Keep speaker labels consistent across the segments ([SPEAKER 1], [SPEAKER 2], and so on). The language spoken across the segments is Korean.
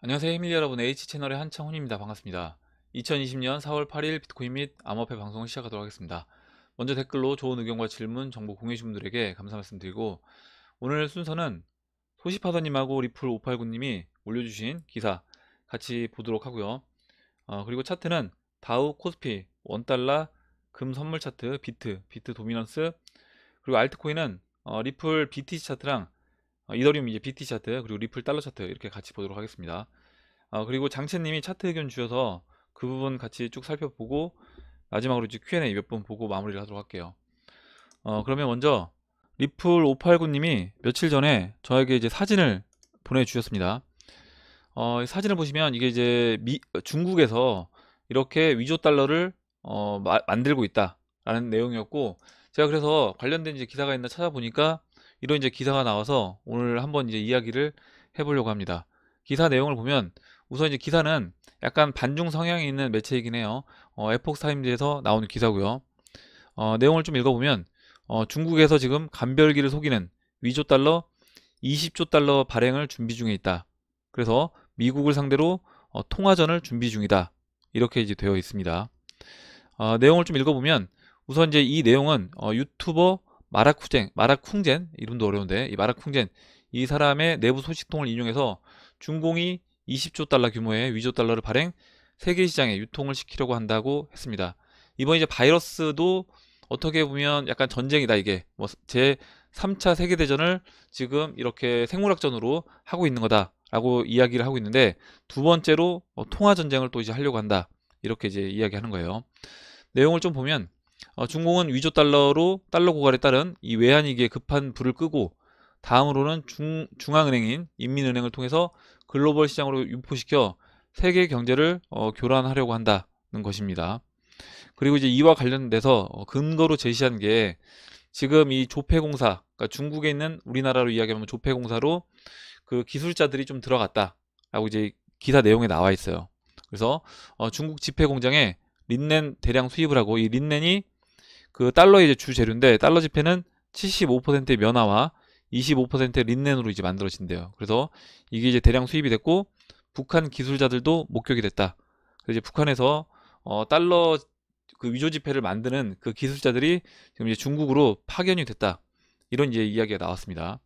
[SPEAKER 1] 안녕하세요 해밀리 여러분, H채널의 한창훈입니다. 반갑습니다. 2020년 4월 8일 비트코인 및 암호화폐 방송을 시작하도록 하겠습니다. 먼저 댓글로 좋은 의견과 질문, 정보 공유해주신 분들에게 감사 말씀드리고, 오늘 순서는 소시파더님하고 리플589님이 올려주신 기사 같이 보도록 하고요. 그리고 차트는 다우, 코스피, 원달러, 금 선물 차트, 비트 도미넌스, 그리고 알트코인은 리플 BTC 차트랑 이더리움 이제 BTC 차트, 그리고 리플 달러 차트 이렇게 같이 보도록 하겠습니다. 그리고 장채님이 차트 의견 주셔서 그 부분 같이 쭉 살펴보고, 마지막으로 이제 Q&A 몇 번 보고 마무리를 하도록 할게요. 그러면 먼저 리플589님이 며칠 전에 저에게 이제 사진을 보내주셨습니다. 이 사진을 보시면 이게 이제 중국에서 이렇게 위조 달러를 만들고 있다라는 내용이었고, 제가 그래서 관련된 이제 기사가 있나 찾아보니까 이런 이제 기사가 나와서 오늘 한번 이제 이야기를 해보려고 합니다. 기사 내용을 보면, 우선 이제 기사는 약간 반중 성향이 있는 매체이긴 해요. 에폭스타임즈에서 나오는 기사고요. 내용을 좀 읽어보면, 중국에서 지금 간별기를 속이는 위조 달러 20조 달러 발행을 준비 중에 있다. 그래서 미국을 상대로 통화전을 준비 중이다. 이렇게 이제 되어 있습니다. 내용을 좀 읽어보면, 우선 이제 이 내용은 유튜버 마라쿵젠, 이름도 어려운데, 이 마라쿵젠, 이 사람의 내부 소식통을 인용해서 중공이 20조 달러 규모의 위조 달러를 발행, 세계 시장에 유통을 시키려고 한다고 했습니다. 이번 이제 바이러스도 어떻게 보면 약간 전쟁이다, 이게. 뭐 제 3차 세계대전을 지금 이렇게 생물학전으로 하고 있는 거다라고 이야기를 하고 있는데, 두 번째로 통화 전쟁을 또 이제 하려고 한다. 이렇게 이제 이야기하는 거예요. 내용을 좀 보면, 중공은 위조 달러로 달러 고갈에 따른 이 외환위기에 급한 불을 끄고, 다음으로는 중앙은행인 인민은행을 통해서 글로벌 시장으로 유포시켜 세계 경제를 교란하려고 한다는 것입니다. 그리고 이제 이와 관련돼서 근거로 제시한 게, 지금 이 조폐공사, 그러니까 중국에 있는, 우리나라로 이야기하면 조폐공사로 그 기술자들이 좀 들어갔다라고 이제 기사 내용에 나와 있어요. 그래서 중국 지폐 공장에 린넨 대량 수입을 하고, 이 린넨이 그 달러의 이제 주 재료인데, 달러 지폐는 75%의 면화와 25%의 린넨으로 이제 만들어진대요. 그래서 이게 이제 대량 수입이 됐고, 북한 기술자들도 목격이 됐다. 그래서 이제 북한에서 달러 그 위조 지폐를 만드는 그 기술자들이 지금 이제 중국으로 파견이 됐다. 이런 이제 이야기가 나왔습니다.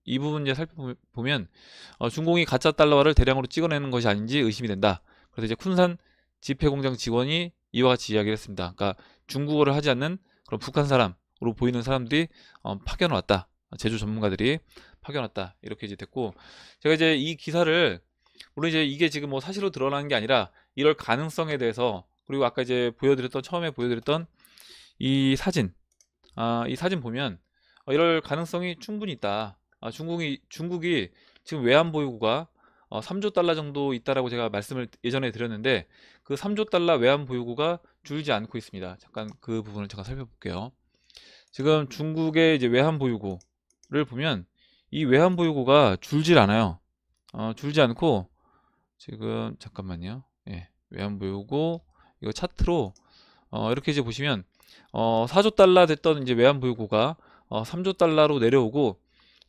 [SPEAKER 1] 이 부분 이제 살펴보면, 중공이 가짜 달러화를 대량으로 찍어내는 것이 아닌지 의심이 된다. 그래서 이제 쿤산 지폐 공장 직원이 이와 같이 이야기를 했습니다. 그러니까 중국어를 하지 않는 그런 북한 사람으로 보이는 사람들이 파견 왔다. 제조 전문가들이 파견 왔다. 이렇게 이제 됐고, 제가 이제 이 기사를, 물론 이제 이게 지금 뭐 사실로 드러나는 게 아니라 이럴 가능성에 대해서, 그리고 아까 이제 처음에 보여드렸던 이 사진, 이 사진 보면 이럴 가능성이 충분히 있다. 중국이 지금 외환 보유고가 3조 달러 정도 있다라고 제가 말씀을 예전에 드렸는데, 그 3조 달러 외환 보유고가 줄지 않고 있습니다. 잠깐 그 부분을 잠깐 살펴볼게요. 지금 중국의 이제 외환 보유고를 보면, 이 외환 보유고가 줄질 않아요. 줄지 않고, 지금 잠깐만요. 예, 외환 보유고 이거 차트로 이렇게 이제 보시면, 4조 달러 됐던 이제 외환 보유고가 3조 달러로 내려오고,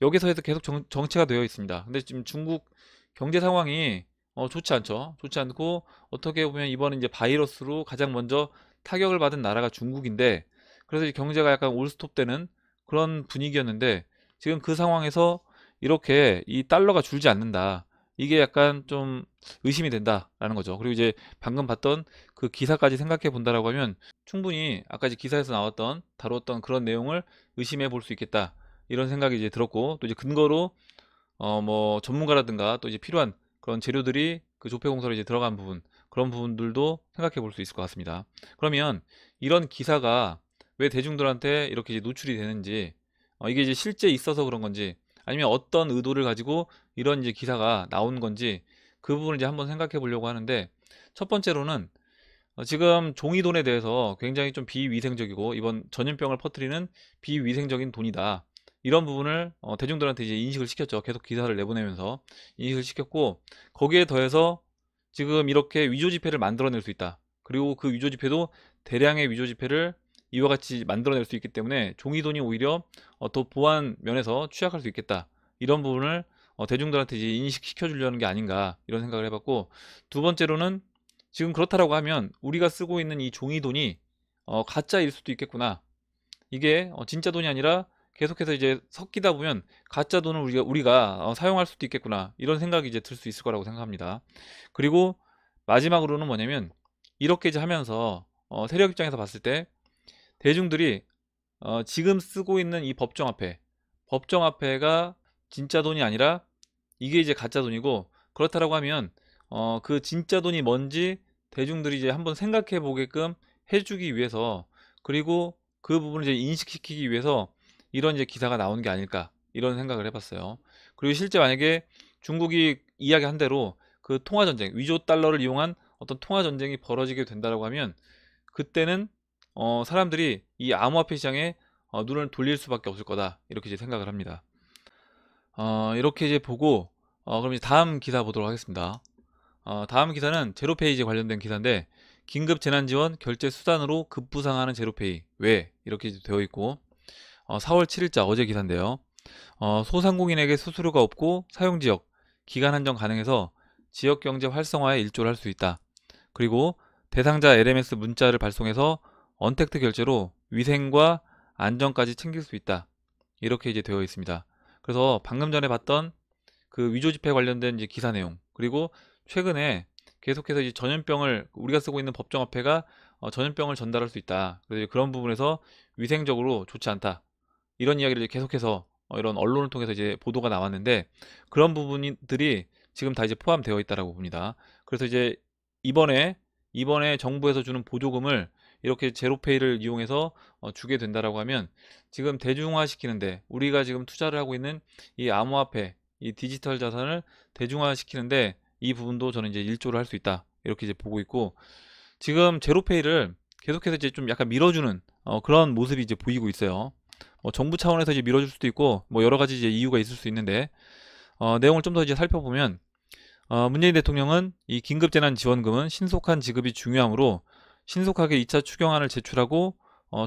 [SPEAKER 1] 여기서 해서 계속 정체가 되어 있습니다. 근데 지금 중국 경제 상황이 좋지 않죠. 좋지 않고, 어떻게 보면 이번에 이제 바이러스로 가장 먼저 타격을 받은 나라가 중국인데, 그래서 이 경제가 약간 올스톱 되는 그런 분위기였는데, 지금 그 상황에서 이렇게 이 달러가 줄지 않는다. 이게 약간 좀 의심이 된다라는 거죠. 그리고 이제 방금 봤던 그 기사까지 생각해 본다라고 하면, 충분히 아까 이제 기사에서 다뤘던 그런 내용을 의심해 볼 수 있겠다. 이런 생각이 이제 들었고, 또 이제 근거로 뭐 전문가라든가 또 이제 필요한 그런 재료들이 그 조폐공사로 이제 들어간 부분, 그런 부분들도 생각해 볼 수 있을 것 같습니다. 그러면 이런 기사가 왜 대중들한테 이렇게 이제 노출이 되는지, 이게 이제 실제 있어서 그런 건지, 아니면 어떤 의도를 가지고 이런 이제 기사가 나온 건지, 그 부분을 이제 한번 생각해 보려고 하는데, 첫 번째로는 지금 종이돈에 대해서 굉장히 좀 비위생적이고, 이번 전염병을 퍼뜨리는 비위생적인 돈이다. 이런 부분을 대중들한테 이제 인식을 시켰죠. 계속 기사를 내보내면서 인식을 시켰고, 거기에 더해서 지금 이렇게 위조 지폐를 만들어낼 수 있다. 그리고 그 위조 지폐도 대량의 위조 지폐를 이와 같이 만들어낼 수 있기 때문에 종이돈이 오히려 더 보안 면에서 취약할 수 있겠다. 이런 부분을 대중들한테 이제 인식시켜 주려는 게 아닌가 이런 생각을 해봤고, 두 번째로는 지금 그렇다라고 하면 우리가 쓰고 있는 이 종이 돈이 가짜일 수도 있겠구나. 이게 진짜 돈이 아니라 계속해서 이제 섞이다 보면 가짜 돈을 우리가 사용할 수도 있겠구나 이런 생각이 이제 들 수 있을 거라고 생각합니다. 그리고 마지막으로는 뭐냐면, 이렇게 이제 하면서 세력 입장에서 봤을 때 대중들이 지금 쓰고 있는 이 법정화폐가 진짜 돈이 아니라 이게 이제 가짜 돈이고, 그렇다라고 하면 그 진짜 돈이 뭔지 대중들이 이제 한번 생각해 보게끔 해주기 위해서, 그리고 그 부분을 이제 인식시키기 위해서 이런 이제 기사가 나오는 게 아닐까 이런 생각을 해봤어요. 그리고 실제 만약에 중국이 이야기한 대로 그 통화전쟁, 위조 달러를 이용한 어떤 통화전쟁이 벌어지게 된다라고 하면, 그때는 사람들이 이 암호화폐 시장에 눈을 돌릴 수밖에 없을 거다 이렇게 이제 생각을 합니다. 이렇게 이제 보고 그럼 이제 다음 기사 보도록 하겠습니다. 다음 기사는 제로페이지 관련된 기사인데, 긴급 재난지원 결제 수단으로 급부상하는 제로페이 왜 이렇게 이제 되어 있고, 4월 7일자 어제 기사인데요. 소상공인에게 수수료가 없고 사용지역 기간 한정 가능해서 지역경제 활성화에 일조를 할 수 있다. 그리고 대상자 LMS 문자를 발송해서 언택트 결제로 위생과 안전까지 챙길 수 있다. 이렇게 이제 되어 있습니다. 그래서 방금 전에 봤던 그 위조 지폐 관련된 이제 기사 내용, 그리고 최근에 계속해서 이제 전염병을, 우리가 쓰고 있는 법정화폐가 전염병을 전달할 수 있다. 그래서 그런 부분에서 위생적으로 좋지 않다. 이런 이야기를 이제 계속해서 이런 언론을 통해서 이제 보도가 나왔는데, 그런 부분들이 지금 다 이제 포함되어 있다라고 봅니다. 그래서 이제 이번에 정부에서 주는 보조금을 이렇게 제로페이를 이용해서 주게 된다라고 하면, 지금 대중화시키는데, 우리가 지금 투자를 하고 있는 이 암호화폐, 이 디지털 자산을 대중화시키는데 이 부분도 저는 이제 일조를 할 수 있다 이렇게 이제 보고 있고, 지금 제로페이를 계속해서 이제 좀 약간 밀어주는 그런 모습이 이제 보이고 있어요. 정부 차원에서 이제 밀어줄 수도 있고, 뭐 여러 가지 이제 이유가 있을 수 있는데, 내용을 좀 더 이제 살펴보면, 문재인 대통령은 이 긴급재난지원금은 신속한 지급이 중요하므로 신속하게 2차 추경안을 제출하고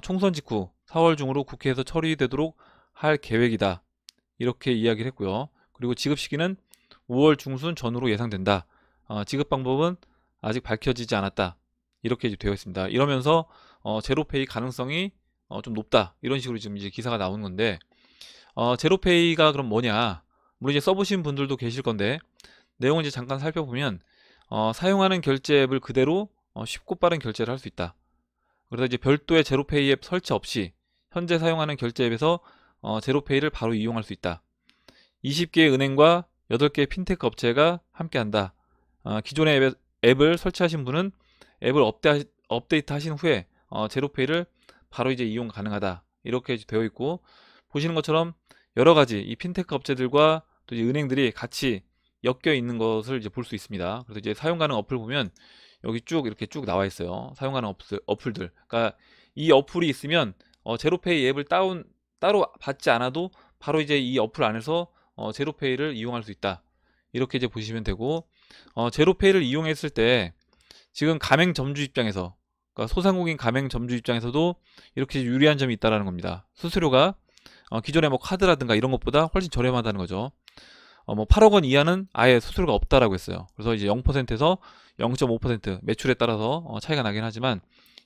[SPEAKER 1] 총선 직후 4월 중으로 국회에서 처리되도록 할 계획이다. 이렇게 이야기를 했고요. 그리고 지급 시기는 5월 중순 전후로 예상된다. 지급 방법은 아직 밝혀지지 않았다. 이렇게 이제 되어 있습니다. 이러면서 제로페이 가능성이 좀 높다. 이런 식으로 지금 이제 기사가 나오는 건데, 제로페이가 그럼 뭐냐? 물론 이제 써보신 분들도 계실 건데, 내용을 이제 잠깐 살펴보면 사용하는 결제 앱을 그대로 쉽고 빠른 결제를 할 수 있다. 그래서 이제 별도의 제로페이 앱 설치 없이 현재 사용하는 결제 앱에서 제로페이를 바로 이용할 수 있다. 20개의 은행과 8개의 핀테크 업체가 함께한다. 기존의 앱을 설치하신 분은 앱을 업데이트 하신 후에 제로페이를 바로 이제 이용 가능하다. 이렇게 되어 있고, 보시는 것처럼 여러 가지 이 핀테크 업체들과 또 이제 은행들이 같이 엮여 있는 것을 이제 볼 수 있습니다. 그래서 이제 사용 가능 어플 보면 여기 쭉 이렇게 쭉 나와 있어요. 사용 가능 어플들. 그러니까 이 어플이 있으면 제로페이 앱을 따로 받지 않아도 바로 이제 이 어플 안에서 제로페이를 이용할 수 있다. 이렇게 이제 보시면 되고, 제로페이를 이용했을 때 지금 가맹점주 입장에서, 그러니까 소상공인 가맹점주 입장에서도 이렇게 유리한 점이 있다라는 겁니다. 수수료가 기존의 뭐 카드라든가 이런 것보다 훨씬 저렴하다는 거죠. 뭐 8억 원 이하는 아예 수수료가 없다라고 했어요. 그래서 이제 0%에서 0.5% 매출에 따라서 차이가 나긴 하지만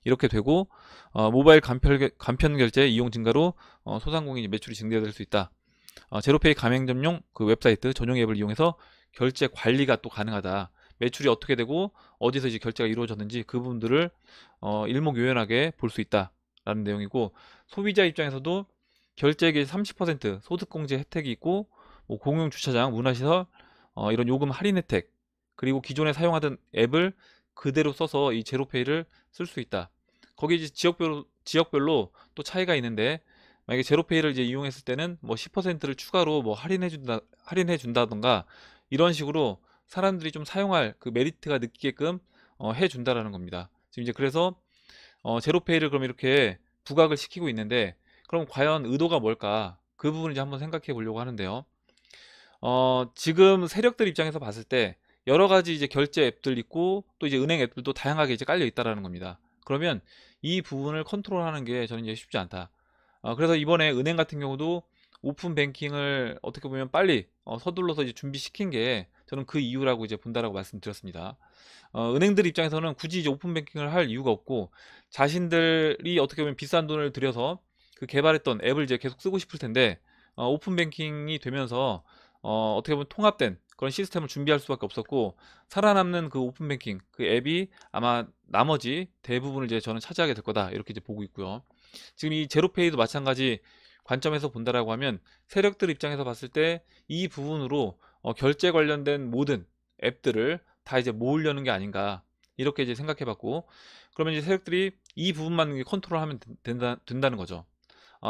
[SPEAKER 1] 이렇게 되고, 모바일 간편 결제 이용 증가로 소상공인 매출이 증대될 수 있다. 제로페이 가맹점용 그 웹사이트 전용 앱을 이용해서 결제 관리가 또 가능하다. 매출이 어떻게 되고 어디서 이제 결제가 이루어졌는지 그 부분들을 일목요연하게 볼 수 있다라는 내용이고, 소비자 입장에서도 결제액의 30% 소득공제 혜택이 있고, 뭐 공용 주차장, 문화시설 이런 요금 할인 혜택, 그리고 기존에 사용하던 앱을 그대로 써서 이 제로페이를 쓸 수 있다. 거기 이제 지역별로 또 차이가 있는데, 만약에 제로페이를 이제 이용했을 때는 뭐 10%를 추가로 뭐 할인해 준다던가 이런 식으로 사람들이 좀 사용할 그 메리트가 느끼게끔 해 준다라는 겁니다. 지금 이제 그래서 제로페이를 그럼 이렇게 부각을 시키고 있는데, 그럼 과연 의도가 뭘까? 그 부분을 이제 한번 생각해 보려고 하는데요. 지금 세력들 입장에서 봤을 때 여러 가지 이제 결제 앱들 있고, 또 이제 은행 앱들도 다양하게 이제 깔려 있다라는 겁니다. 그러면 이 부분을 컨트롤하는 게 저는 이제 쉽지 않다. 그래서 이번에 은행 같은 경우도 오픈 뱅킹을 어떻게 보면 빨리 서둘러서 이제 준비시킨 게 저는 그 이유라고 이제 본다라고 말씀드렸습니다. 은행들 입장에서는 굳이 이제 오픈 뱅킹을 할 이유가 없고, 자신들이 어떻게 보면 비싼 돈을 들여서 그 개발했던 앱을 이제 계속 쓰고 싶을 텐데, 오픈 뱅킹이 되면서 어떻게 보면 통합된 그런 시스템을 준비할 수밖에 없었고, 살아남는 그 오픈 뱅킹 그 앱이 아마 나머지 대부분을 이제 저는 차지하게 될 거다, 이렇게 이제 보고 있고요. 지금 이 제로페이도 마찬가지 관점에서 본다라고 하면, 세력들 입장에서 봤을 때 이 부분으로 결제 관련된 모든 앱들을 다 이제 모으려는 게 아닌가, 이렇게 이제 생각해 봤고, 그러면 이제 세력들이 이 부분만 컨트롤하면 된다는 거죠.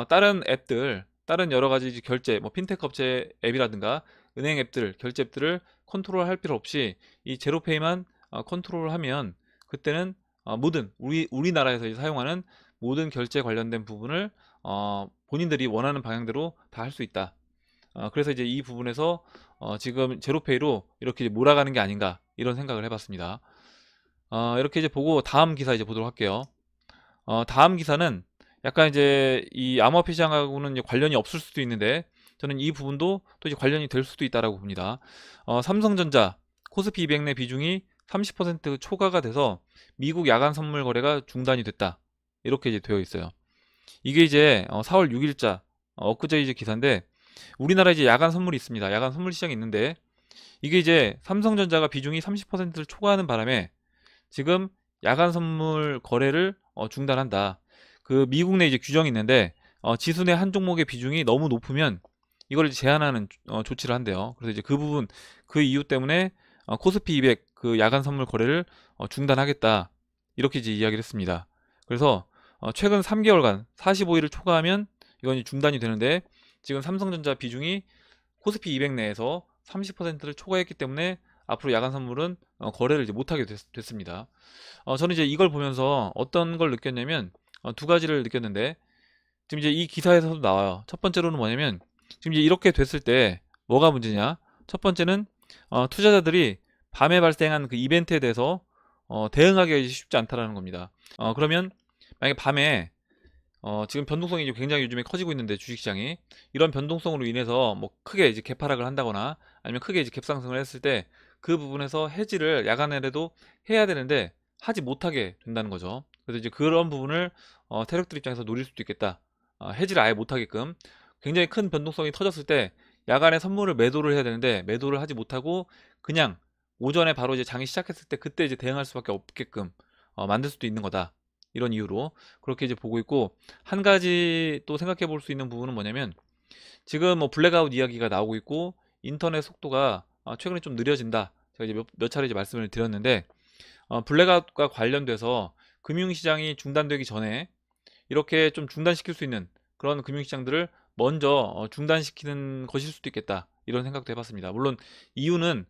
[SPEAKER 1] 다른 앱들, 다른 여러 가지 이제 결제, 뭐 핀테크 업체 앱이라든가 은행 앱들, 결제 앱들을 컨트롤할 필요 없이 이 제로페이만 컨트롤하면, 그때는 모든 우리나라에서 이제 사용하는 모든 결제 관련된 부분을 본인들이 원하는 방향대로 다 할 수 있다. 그래서 이제 이 부분에서 지금 제로페이로 이렇게 이제 몰아가는 게 아닌가, 이런 생각을 해봤습니다. 이렇게 이제 보고 다음 기사 이제 보도록 할게요. 다음 기사는 약간 이제 이 암호화폐 시장하고는 이제 관련이 없을 수도 있는데, 저는 이 부분도 또 이제 관련이 될 수도 있다라고 봅니다. 삼성전자 코스피 200 내 비중이 30% 초과가 돼서 미국 야간 선물 거래가 중단이 됐다, 이렇게 이제 되어 있어요. 이게 이제 4월 6일자 엊그제 이제 기사인데, 우리나라 이제 야간 선물이 있습니다. 야간 선물 시장이 있는데, 이게 이제 삼성전자가 비중이 30%를 초과하는 바람에 지금 야간 선물 거래를 중단한다. 그 미국 내 이제 규정이 있는데, 지수 내 한 종목의 비중이 너무 높으면 이걸 이제 제한하는 조치를 한대요. 그래서 이제 그 부분, 그 이유 때문에 코스피 200 그 야간 선물 거래를 중단하겠다, 이렇게 이제 이야기를 했습니다. 그래서 최근 3개월간 45일을 초과하면 이건 이제 중단이 되는데, 지금 삼성전자 비중이 코스피 200 내에서 30%를 초과했기 때문에 앞으로 야간 선물은 거래를 이제 못하게 됐습니다. 저는 이제 이걸 보면서 어떤 걸 느꼈냐면, 두 가지를 느꼈는데, 지금 이제 이 기사에서도 나와요. 첫 번째로는 뭐냐면, 지금 이제 이렇게 됐을 때 뭐가 문제냐? 첫 번째는 투자자들이 밤에 발생한 그 이벤트에 대해서 대응하기가 쉽지 않다라는 겁니다. 그러면 만약에 밤에 지금 변동성이 이제 굉장히 요즘에 커지고 있는데, 주식시장이 이런 변동성으로 인해서 뭐 크게 이제 개파락을 한다거나 아니면 크게 이제 갭상승을 했을 때, 그 부분에서 해지를 야간에라도 해야 되는데 하지 못하게 된다는 거죠. 그래서 이제 그런 부분을 세력들 입장에서 노릴 수도 있겠다. 해지를 아예 못하게끔, 굉장히 큰 변동성이 터졌을 때 야간에 선물을 매도를 해야 되는데 매도를 하지 못하고 그냥 오전에 바로 이제 장이 시작했을 때 그때 이제 대응할 수밖에 없게끔 만들 수도 있는 거다, 이런 이유로 그렇게 이제 보고 있고, 한 가지 또 생각해 볼 수 있는 부분은 뭐냐면, 지금 뭐 블랙아웃 이야기가 나오고 있고 인터넷 속도가 최근에 좀 느려진다, 제가 이제 몇 차례 이제 말씀을 드렸는데, 블랙아웃과 관련돼서 금융시장이 중단되기 전에 이렇게 좀 중단시킬 수 있는 그런 금융시장들을 먼저 중단시키는 것일 수도 있겠다, 이런 생각도 해봤습니다. 물론 이유는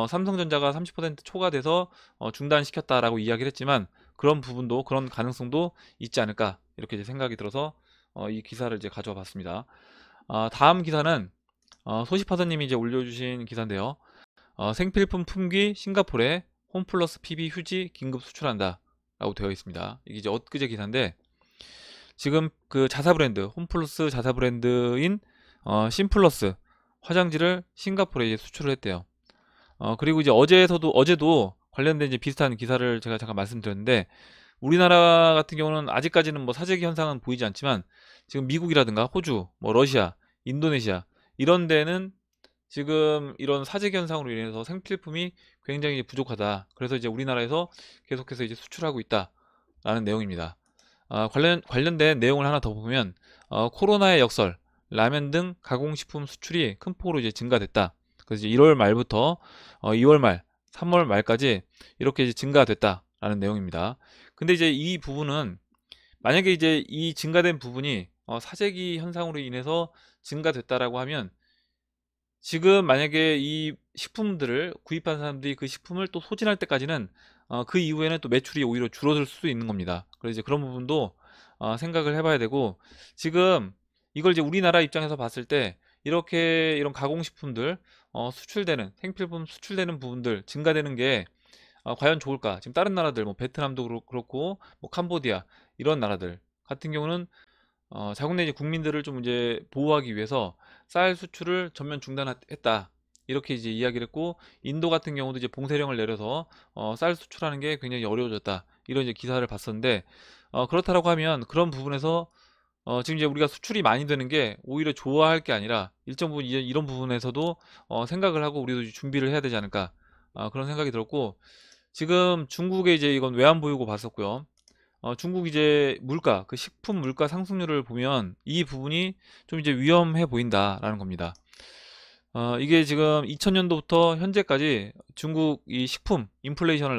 [SPEAKER 1] 삼성전자가 30% 초과돼서 중단시켰다라고 이야기를 했지만, 그런 부분도, 그런 가능성도 있지 않을까, 이렇게 이제 생각이 들어서 이 기사를 이제 가져와 봤습니다. 다음 기사는 소시파더님이 이제 올려주신 기사인데요. 생필품 품귀 싱가포르에 홈플러스 PB 휴지 긴급 수출한다, 라고 되어 있습니다. 이게 이제 엊그제 기사인데, 지금 그 자사 브랜드, 홈플러스 자사 브랜드인 심플러스 화장지를 싱가포르에 이제 수출을 했대요. 그리고 이제 어제도 관련된 이제 비슷한 기사를 제가 잠깐 말씀드렸는데, 우리나라 같은 경우는 아직까지는 뭐 사재기 현상은 보이지 않지만, 지금 미국이라든가 호주, 뭐 러시아, 인도네시아 이런 데는 지금 이런 사재기 현상으로 인해서 생필품이 굉장히 부족하다. 그래서 이제 우리나라에서 계속해서 이제 수출하고 있다라는 내용입니다. 관련된 내용을 하나 더 보면, 코로나의 역설, 라면 등 가공식품 수출이 큰 폭으로 이제 증가됐다. 그래서 이제 1월 말부터 2월 말, 3월 말까지 이렇게 이제 증가됐다라는 내용입니다. 근데 이제 이 부분은, 만약에 이제 이 증가된 부분이 사재기 현상으로 인해서 증가됐다라고 하면, 지금 만약에 이 식품들을 구입한 사람들이 그 식품을 또 소진할 때까지는 그 이후에는 또 매출이 오히려 줄어들 수도 있는 겁니다. 그래서 이제 그런 부분도 생각을 해봐야 되고, 지금 이걸 이제 우리나라 입장에서 봤을 때 이렇게 이런 가공식품들 수출되는, 생필품 수출되는 부분들 증가되는 게 과연 좋을까? 지금 다른 나라들, 뭐 베트남도 그렇고 뭐 캄보디아 이런 나라들 같은 경우는 자국 내 이제 국민들을 좀 이제 보호하기 위해서 쌀 수출을 전면 중단했다. 이렇게 이제 이야기를 했고, 인도 같은 경우도 이제 봉쇄령을 내려서 쌀 수출하는 게 굉장히 어려워졌다. 이런 이제 기사를 봤었는데, 그렇다라고 하면 그런 부분에서 지금 이제 우리가 수출이 많이 되는 게 오히려 좋아할 게 아니라 일정 부분 이제 이런 부분에서도 생각을 하고 우리도 이제 준비를 해야 되지 않을까, 그런 생각이 들었고, 지금 중국의 이제 이건 외환 보유고 봤었고요. 중국 이제 물가, 그 식품 물가 상승률을 보면 이 부분이 좀 이제 위험해 보인다라는 겁니다. 이게 지금 2000년도부터 현재까지 중국 이 식품 인플레이션을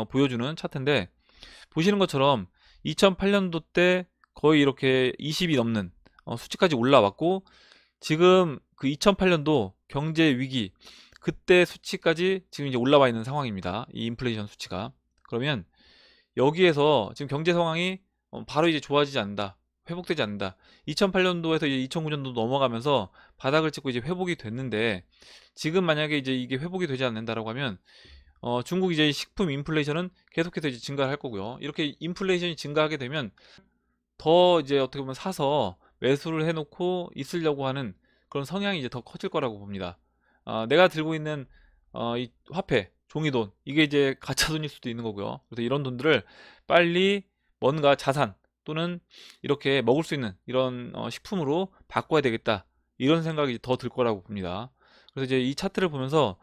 [SPEAKER 1] 보여주는 차트인데, 보시는 것처럼 2008년도 때 거의 이렇게 20이 넘는 수치까지 올라왔고, 지금 그 2008년도 경제 위기 그때 수치까지 지금 이제 올라와 있는 상황입니다. 이 인플레이션 수치가. 그러면 여기에서 지금 경제 상황이 바로 이제 좋아지지 않는다. 회복되지 않는다. 2008년도에서 이제 2009년도 넘어가면서 바닥을 찍고 이제 회복이 됐는데, 지금 만약에 이제 이게 회복이 되지 않는다라고 하면 중국 이제 식품 인플레이션은 계속해서 이제 증가를 할 거고요. 이렇게 인플레이션이 증가하게 되면 더 이제 어떻게 보면 사서 매수를 해놓고 있으려고 하는 그런 성향이 이제 더 커질 거라고 봅니다. 내가 들고 있는 이 화폐, 종이돈, 이게 이제 가짜돈일 수도 있는 거고요. 그래서 이런 돈들을 빨리 뭔가 자산 또는 이렇게 먹을 수 있는 이런 식품으로 바꿔야 되겠다. 이런 생각이 더 들 거라고 봅니다. 그래서 이제 이 차트를 보면서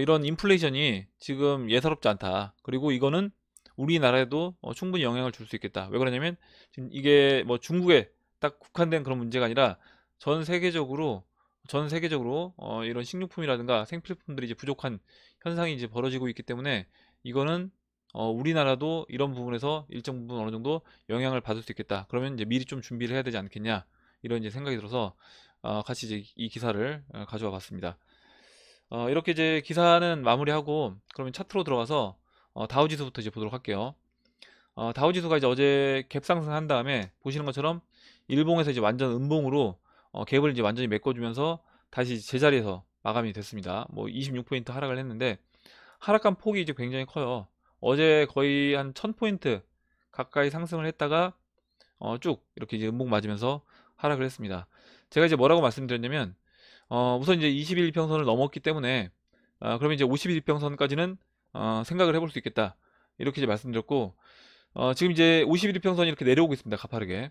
[SPEAKER 1] 이런 인플레이션이 지금 예사롭지 않다. 그리고 이거는 우리나라에도 충분히 영향을 줄 수 있겠다. 왜 그러냐면 지금 이게 뭐 중국에 딱 국한된 그런 문제가 아니라 전 세계적으로 이런 식료품이라든가 생필품들이 이제 부족한 현상이 이제 벌어지고 있기 때문에, 이거는 우리나라도 이런 부분에서 일정 부분 어느 정도 영향을 받을 수 있겠다. 그러면 이제 미리 좀 준비를 해야 되지 않겠냐, 이런 이제 생각이 들어서 같이 이제 이 기사를 가져와 봤습니다. 이렇게 이제 기사는 마무리하고, 그러면 차트로 들어가서 다우지수부터 이제 보도록 할게요. 다우지수가 이제 어제 갭 상승한 다음에 보시는 것처럼 일봉에서 이제 완전 음봉으로 갭을 이제 완전히 메꿔주면서 다시 제자리에서 마감이 됐습니다. 뭐 26포인트 하락을 했는데, 하락한 폭이 이제 굉장히 커요. 어제 거의 한 1000포인트 가까이 상승을 했다가 쭉 이렇게 이제 음봉 맞으면서 하락을 했습니다. 제가 이제 뭐라고 말씀드렸냐면, 우선 이제 21평선을 넘었기 때문에 그러면 이제 51평선까지는 생각을 해볼 수 있겠다, 이렇게 이제 말씀드렸고, 지금 이제 51평선이 이렇게 내려오고 있습니다. 가파르게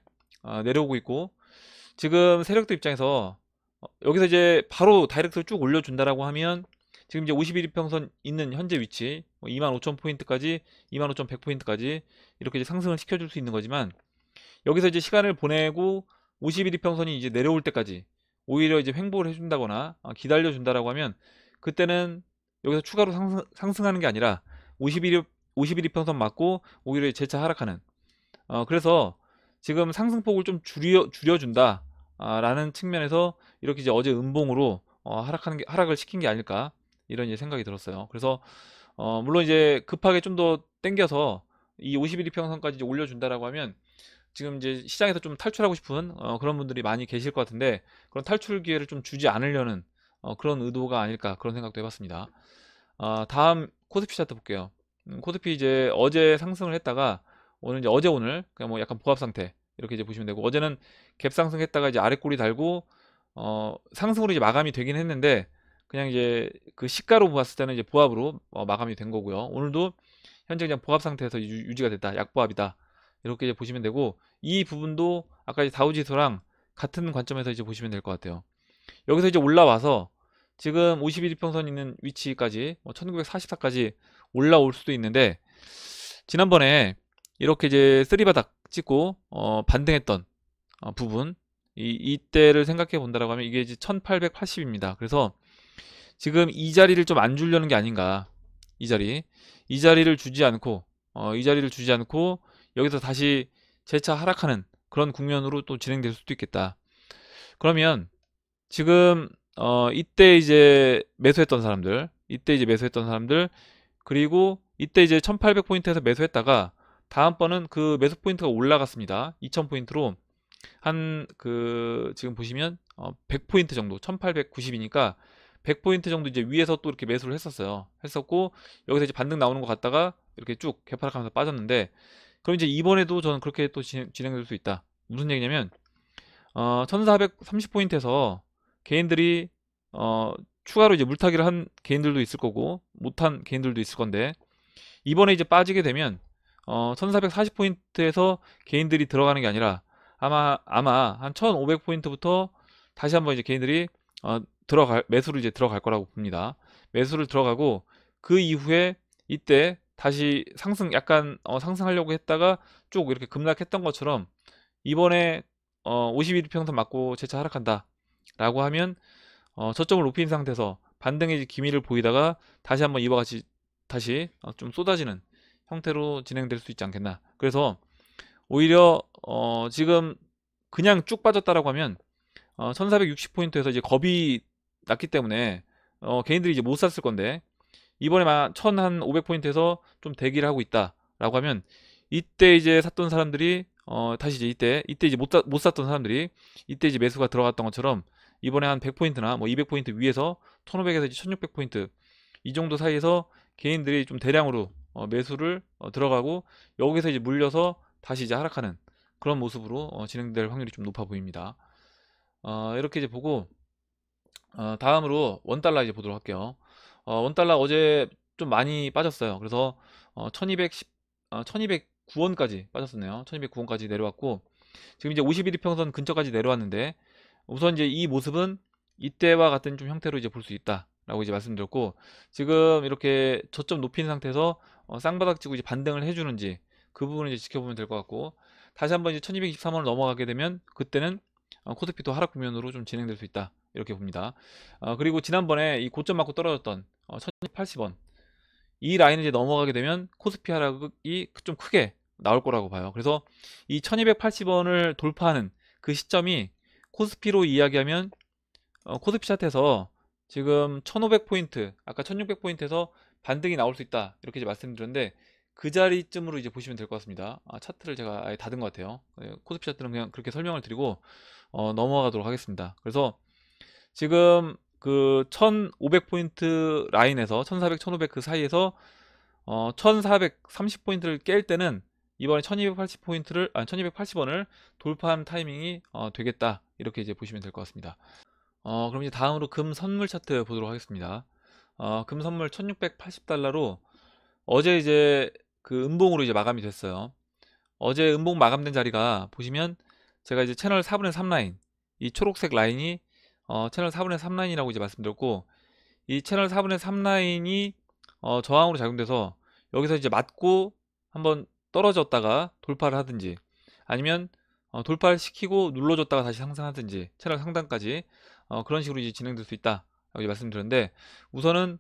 [SPEAKER 1] 내려오고 있고, 지금 세력들 입장에서 여기서 이제 바로 다이렉트로 쭉 올려준다라고 하면 지금 이제 51평선 있는 현재 위치 25,000포인트까지 25,100포인트까지 이렇게 이제 상승을 시켜줄 수 있는 거지만, 여기서 이제 시간을 보내고 51평선이 이제 내려올 때까지 오히려 이제 횡보를 해준다거나 기다려준다라고 하면, 그때는 여기서 추가로 상승하는 게 아니라 51평선 맞고 오히려 재차 하락하는, 그래서 지금 상승폭을 좀 줄여준다 라는 측면에서 이렇게 이제 어제 음봉으로 하락을 시킨 게 아닐까, 이런 이제 생각이 들었어요. 그래서 물론 이제 급하게 좀 더 땡겨서 이 51평선까지 이제 올려준다라고 하면 지금 이제 시장에서 좀 탈출하고 싶은 그런 분들이 많이 계실 것 같은데, 그런 탈출 기회를 좀 주지 않으려는 그런 의도가 아닐까, 그런 생각도 해봤습니다. 다음 코스피 차트 볼게요. 코스피 이제 어제 상승을 했다가 오늘 이제 오늘 그냥 뭐 약간 보합 상태, 이렇게 이제 보시면 되고, 어제는 갭 상승했다가 이제 아래 꼬리 달고 상승으로 이제 마감이 되긴 했는데, 그냥 이제 그 시가로 봤을 때는 이제 보합으로 마감이 된 거고요. 오늘도 현재 그냥 보합 상태에서 유지가 됐다, 약보합이다, 이렇게 이제 보시면 되고, 이 부분도 아까 이제 다우지수랑 같은 관점에서 이제 보시면 될 것 같아요. 여기서 이제 올라와서 지금 51평선 있는 위치까지 1944까지 올라올 수도 있는데, 지난번에 이렇게 이제 쓰리바닥 찍고 반등했던 부분, 이때를 생각해 본다라고 하면 이게 이제 1880입니다. 그래서 지금 이 자리를 좀 안 주려는 게 아닌가, 이 자리를 주지 않고 여기서 다시 재차 하락하는 그런 국면으로 또 진행될 수도 있겠다. 그러면 지금 이때 이제 매수했던 사람들, 그리고 이때 이제 1800포인트에서 매수했다가 다음번은 그 매수 포인트가 올라갔습니다. 2000포인트로 한 지금 보시면 100포인트 정도, 1890이니까 100포인트 정도 이제 위에서 또 이렇게 매수를 했었고, 여기서 이제 반등 나오는 것 같다가 이렇게 쭉 개파락하면서 빠졌는데, 그럼 이제 이번에도 저는 그렇게 또 진행될 수 있다, 무슨 얘기냐면 1430포인트에서 개인들이 추가로 이제 물타기를 한 개인들도 있을 거고 못한 개인들도 있을 건데, 이번에 이제 빠지게 되면 1440포인트에서 개인들이 들어가는 게 아니라 아마 한 1500포인트부터 다시 한번 이제 개인들이 매수를 이제 들어갈 거라고 봅니다. 매수를 들어가고 그 이후에 이때 다시 약간 상승하려고 했다가 쭉 이렇게 급락했던 것처럼 이번에 51일평선 맞고 재차 하락한다 라고 하면 저점을 높인 상태에서 반등의 기미를 보이다가 다시 한번 이와 같이 다시 좀 쏟아지는 형태로 진행될 수 있지 않겠나. 그래서 오히려 지금 그냥 쭉 빠졌다라고 하면 1460포인트에서 이제 겁이 났기 때문에 개인들이 이제 못 샀을 건데, 이번에 막 1500포인트에서 좀 대기를 하고 있다라고 하면 이때 이제 샀던 사람들이 다시 이제 이때 이제 못 샀던 사람들이 이때 이제 매수가 들어갔던 것처럼 이번에 한 100포인트나 뭐 200포인트 위에서 1500에서 이제 1600포인트 이 정도 사이에서 개인들이 좀 대량으로 매수를 들어가고 여기서 이제 물려서 다시 이제 하락하는 그런 모습으로 진행될 확률이 좀 높아 보입니다. 이렇게 이제 보고 다음으로 원달러 이제 보도록 할게요. 원달러 어제 좀 많이 빠졌어요. 그래서 1209원까지 빠졌었네요. 1209원까지 내려왔고 지금 이제 51일평선 근처까지 내려왔는데, 우선 이제 이 모습은 이때와 같은 좀 형태로 이제 볼 수 있다라고 이제 말씀드렸고, 지금 이렇게 저점 높인 상태에서 쌍바닥 치고 이제 반등을 해주는지 그 부분을 이제 지켜보면 될 것 같고, 다시 한번 이제 1223원을 넘어가게 되면 그때는 코스피도 하락 국면으로 좀 진행될 수 있다 이렇게 봅니다. 그리고 지난번에 이 고점 맞고 떨어졌던 1280원 이 라인을 이제 넘어가게 되면 코스피 하락이 좀 크게 나올 거라고 봐요. 그래서 이 1280원을 돌파하는 그 시점이 코스피로 이야기하면 코스피 차트에서 지금 1500포인트 아까 1600포인트에서 반등이 나올 수 있다 이렇게 이제 말씀드렸는데, 그 자리쯤으로 이제 보시면 될 것 같습니다. 차트를 제가 아예 닫은 것 같아요. 코스피 차트는 그냥 그렇게 설명을 드리고 넘어가도록 하겠습니다. 그래서 지금 그 1500포인트 라인에서 1400, 1500 그 사이에서 1430포인트를 깰 때는 이번에 1280포인트를 1280원을 돌파한 타이밍이 되겠다 이렇게 이제 보시면 될 것 같습니다. 그럼 이제 다음으로 금 선물 차트 보도록 하겠습니다. 금 선물 1680달러로 어제 이제 그 음봉으로 이제 마감이 됐어요. 어제 음봉 마감된 자리가 보시면 제가 이제 채널 4분의 3 라인, 이 초록색 라인이 채널 4분의 3 라인이라고 이제 말씀드렸고, 이 채널 4분의 3 라인이 저항으로 작용돼서 여기서 이제 맞고 한번 떨어졌다가 돌파를 하든지, 아니면 돌파를 시키고 눌러줬다가 다시 상승하든지 채널 상단까지 그런 식으로 이제 진행될 수 있다 라고 이제 말씀드렸는데, 우선은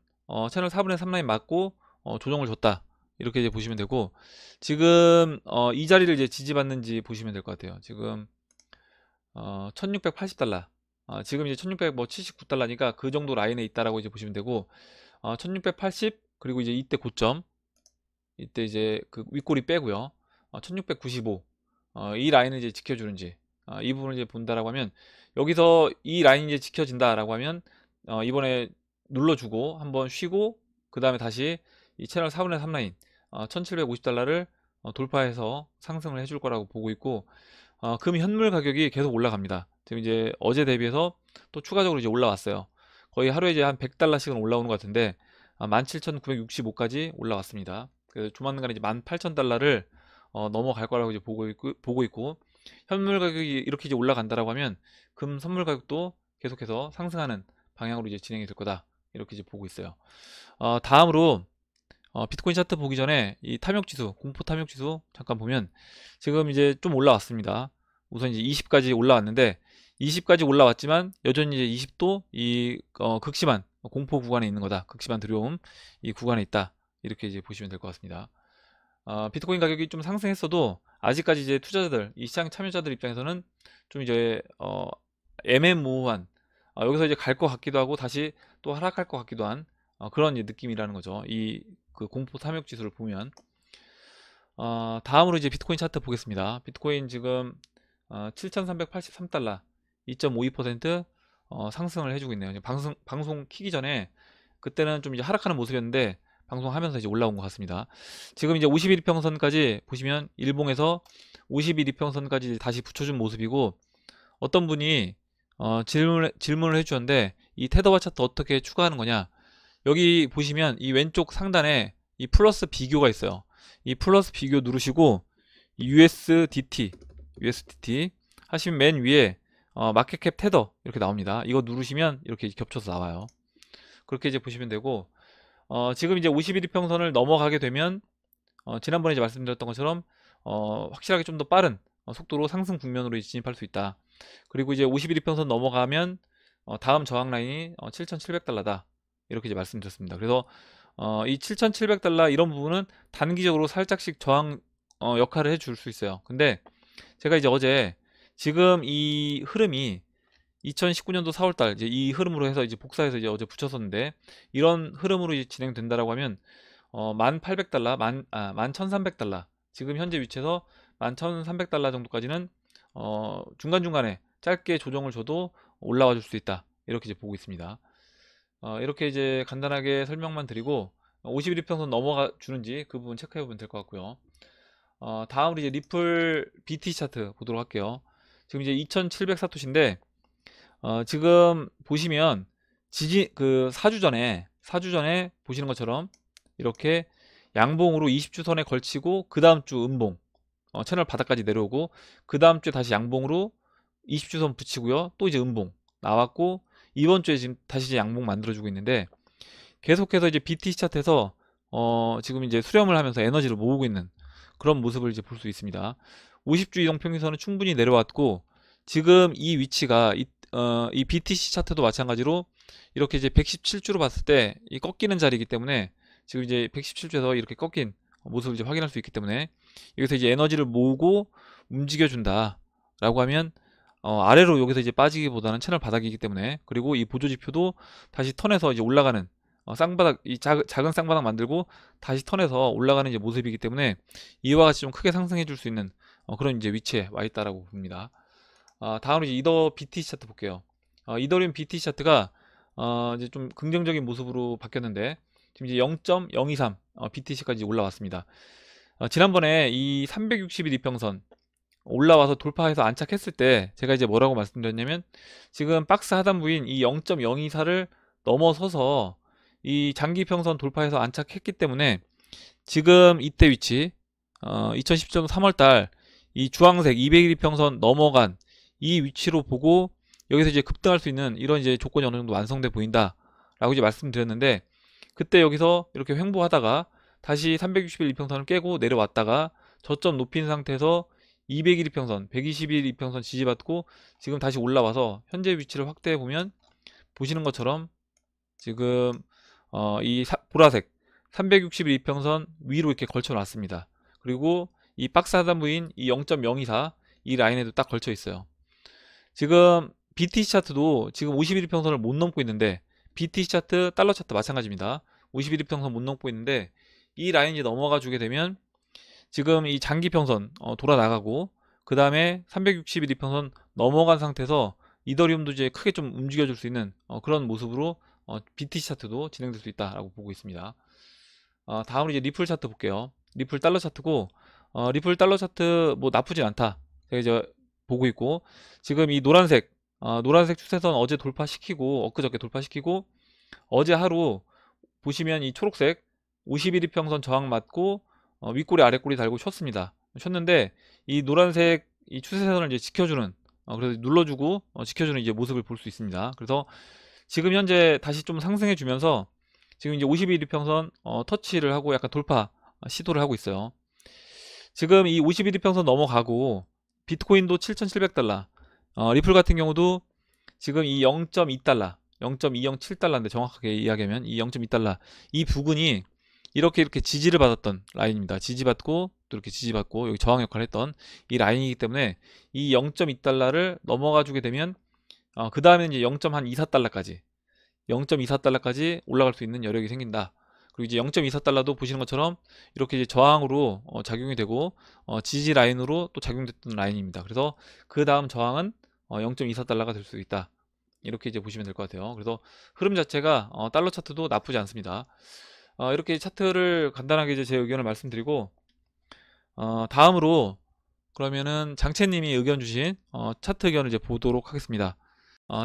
[SPEAKER 1] 채널 4분의 3 라인 맞고 조정을 줬다 이렇게 이제 보시면 되고, 지금 이 자리를 이제 지지받는지 보시면 될 것 같아요. 지금 1680달러, 지금 이제 1679달러니까 그 정도 라인에 있다라고 이제 보시면 되고, 1680 그리고 이제 이때 고점, 이때 이제 그 윗꼬리 빼고요. 1695 이 라인을 이제 지켜주는지 이 부분을 이제 본다라고 하면, 여기서 이 라인이 이제 지켜진다라고 하면 이번에 눌러주고 한번 쉬고 그 다음에 다시 이 채널 4분의 3 라인 1750달러를 돌파해서 상승을 해줄 거라고 보고 있고, 금 현물 가격이 계속 올라갑니다. 지금 이제 어제 대비해서 또 추가적으로 이제 올라왔어요. 거의 하루에 이제 한 100달러씩은 올라오는 것 같은데 17,965까지 올라왔습니다. 그 조만간 이제 18,000달러를 넘어갈 거라고 이제 보고 있고, 현물 가격이 이렇게 이제 올라간다라고 하면 금 선물 가격도 계속해서 상승하는 방향으로 이제 진행이 될 거다 이렇게 이제 보고 있어요. 다음으로 비트코인 차트 보기 전에 이 탐욕지수, 공포 탐욕지수 잠깐 보면 지금 이제 좀 올라왔습니다. 우선 이제 20까지 올라왔는데 20까지 올라왔지만 여전히 이제 20도 이 극심한 공포 구간에 있는 거다. 극심한 두려움 이 구간에 있다. 이렇게 이제 보시면 될 것 같습니다. 비트코인 가격이 좀 상승했어도 아직까지 이제 투자자들, 이 시장 참여자들 입장에서는 좀 이제 애매모호한, 여기서 이제 갈 것 같기도 하고 다시 또 하락할 것 같기도 한 그런 이제 느낌이라는 거죠. 이 그 공포 탐욕 지수를 보면. 다음으로 이제 비트코인 차트 보겠습니다. 비트코인 지금 7,383달러 2.52% 상승을 해주고 있네요. 방송 키기 전에 그때는 좀 이제 하락하는 모습이었는데 방송하면서 이제 올라온 것 같습니다. 지금 이제 50일 이평선까지 보시면 일봉에서 50일 이평선까지 다시 붙여준 모습이고, 어떤 분이 질문을 해주셨는데 이 테더와 차트 어떻게 추가하는 거냐. 여기 보시면 이 왼쪽 상단에 이 플러스 비교가 있어요. 이 플러스 비교 누르시고 USDT 하시면 맨 위에 마켓캡 테더 이렇게 나옵니다. 이거 누르시면 이렇게 겹쳐서 나와요. 그렇게 이제 보시면 되고, 지금 이제 51 이평선을 넘어가게 되면 지난번에 이제 말씀드렸던 것처럼 확실하게 좀 더 빠른 속도로 상승 국면으로 진입할 수 있다. 그리고 이제 51 이평선 넘어가면 다음 저항 라인이 7,700달러다. 이렇게 이제 말씀드렸습니다. 그래서 이 7,700달러 이런 부분은 단기적으로 살짝씩 저항 역할을 해줄 수 있어요. 근데 제가 이제 어제 지금 이 흐름이 2019년도 4월달 이제 이 흐름으로 해서 이제 복사해서 이제 어제 붙였었는데, 이런 흐름으로 이제 진행된다라고 하면 1,800달러, 11,300달러 지금 현재 위치에서 11,300달러 정도까지는 중간중간에 짧게 조정을 줘도 올라와 줄 수 있다. 이렇게 이제 보고 있습니다. 이렇게 이제 간단하게 설명만 드리고 51 이평선 넘어가 주는지 그 부분 체크해 보면 될 것 같고요. 다음으로 이제 리플 BT 차트 보도록 할게요. 지금 이제 2,700사토시인데 지금 보시면 그 4주 전에 보시는 것처럼 이렇게 양봉으로 20주선에 걸치고 그 다음 주 음봉 채널 바닥까지 내려오고, 그 다음 주에 다시 양봉으로 20주선 붙이고요, 또 이제 음봉 나왔고, 이번 주에 지금 다시 이제 양봉 만들어주고 있는데, 계속해서 이제 BTC 차트에서 지금 이제 수렴을 하면서 에너지를 모으고 있는 그런 모습을 이제 볼 수 있습니다. 50주 이동평균선은 충분히 내려왔고, 지금 이 위치가 이 BTC 차트도 마찬가지로 이렇게 이제 117주로 봤을 때 이 꺾이는 자리이기 때문에, 지금 이제 117주에서 이렇게 꺾인 모습을 이제 확인할 수 있기 때문에, 여기서 이제 에너지를 모으고 움직여준다 라고 하면 아래로 여기서 이제 빠지기보다는 채널 바닥이기 때문에, 그리고 이 보조지표도 다시 턴해서 이제 올라가는 쌍바닥, 이 작은 쌍바닥 만들고 다시 턴해서 올라가는 이제 모습이기 때문에, 이와 같이 좀 크게 상승해 줄 수 있는 그런 이제 위치에 와 있다라고 봅니다. 다음으로 이제 이더 BTC 차트 볼게요. 이더리움 BTC 차트가 이제 좀 긍정적인 모습으로 바뀌었는데, 지금 이제 0.023 BTC까지 올라왔습니다. 지난번에 이 360일 이평선 올라와서 돌파해서 안착했을 때 제가 이제 뭐라고 말씀드렸냐면, 지금 박스 하단부인 이 0.024를 넘어서서 이 장기평선 돌파해서 안착했기 때문에, 지금 이때 위치 2010년 3월달 이 주황색 200일 이평선 넘어간 이 위치로 보고 여기서 이제 급등할 수 있는 이런 이제 조건이 어느 정도 완성돼 보인다 라고 이제 말씀드렸는데, 그때 여기서 이렇게 횡보하다가 다시 361 이평선을 깨고 내려왔다가 저점 높인 상태에서 200일 이평선, 120일 이평선 지지받고 지금 다시 올라와서 현재 위치를 확대해 보면, 보시는 것처럼 지금 이 보라색 361 이평선 위로 이렇게 걸쳐 놨습니다. 그리고 이 박스 하단부인 이 0.024 이 라인에도 딱 걸쳐 있어요. 지금 BTC 차트도 지금 51 이평선을 못 넘고 있는데, BTC 차트, 달러 차트 마찬가지입니다. 51 이평선 못 넘고 있는데, 이 라인이 넘어가 주게 되면 지금 이 장기평선 돌아 나가고, 그 다음에 361 이평선 넘어간 상태에서 이더리움도 이제 크게 좀 움직여 줄 수 있는 그런 모습으로 BTC 차트도 진행될 수 있다라고 보고 있습니다. 다음으로 이제 리플 차트 볼게요. 리플 달러 차트고, 리플 달러 차트 뭐 나쁘진 않다 제가 이제 보고 있고, 지금 이 노란색 추세선 어제 돌파시키고 엊그저께 돌파시키고, 어제 하루 보시면 이 초록색 51 이평선 저항 맞고 윗꼬리 아랫꼬리 달고 쉬었습니다. 쉬었는데 이 노란색 이 추세선을 이제 지켜주는 그래서 눌러주고 지켜주는 이제 모습을 볼 수 있습니다. 그래서 지금 현재 다시 좀 상승해 주면서 지금 이제 51 이평선 터치를 하고 약간 돌파 시도를 하고 있어요. 지금 이 51 이평선 넘어가고 비트코인도 7,700달러, 리플 같은 경우도 지금 이 0.2달러, 0.207달러인데 정확하게 이야기하면 이 0.2달러 이 부근이 이렇게 지지를 받았던 라인입니다. 지지받고 또 이렇게 지지받고 여기 저항 역할을 했던 이 라인이기 때문에, 이 0.2달러를 넘어가 주게 되면 그 다음에는 이제 0.24달러까지 0.24달러까지 올라갈 수 있는 여력이 생긴다. 그리고 이제 0.24달러도 보시는 것처럼 이렇게 이제 저항으로 작용이 되고 지지 라인으로 또 작용됐던 라인입니다. 그래서 그 다음 저항은 0.24달러가 될 수 있다. 이렇게 이제 보시면 될 것 같아요. 그래서 흐름 자체가 달러 차트도 나쁘지 않습니다. 이렇게 차트를 간단하게 이제 제 의견을 말씀드리고, 다음으로 그러면은 장채님이 의견 주신 차트 의견을 이제 보도록 하겠습니다.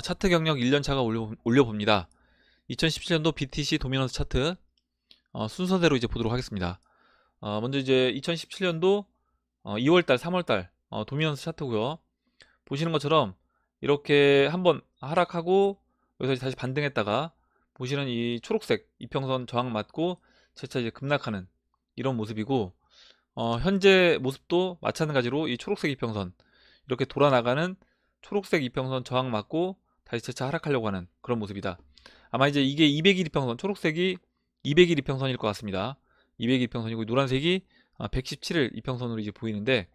[SPEAKER 1] 차트 경력 1년차가 올려봅니다. 2017년도 BTC 도미넌스 차트 순서대로 이제 보도록 하겠습니다. 먼저 이제 2017년도 2월달, 3월달 도미넌스 차트고요. 보시는 것처럼 이렇게 한번 하락하고 여기서 다시 반등했다가 보시는 이 초록색 이평선 저항 맞고 재차 이제 급락하는 이런 모습이고, 현재 모습도 마찬가지로 이 초록색 이평선 이렇게 돌아나가는 초록색 이평선 저항 맞고 다시 재차 하락하려고 하는 그런 모습이다. 아마 이제 이게 200일 이평선, 초록색이 200일 이평선일 것 같습니다. 200일 이평선이고 노란색이 117일 이평선으로 이제 보이는데,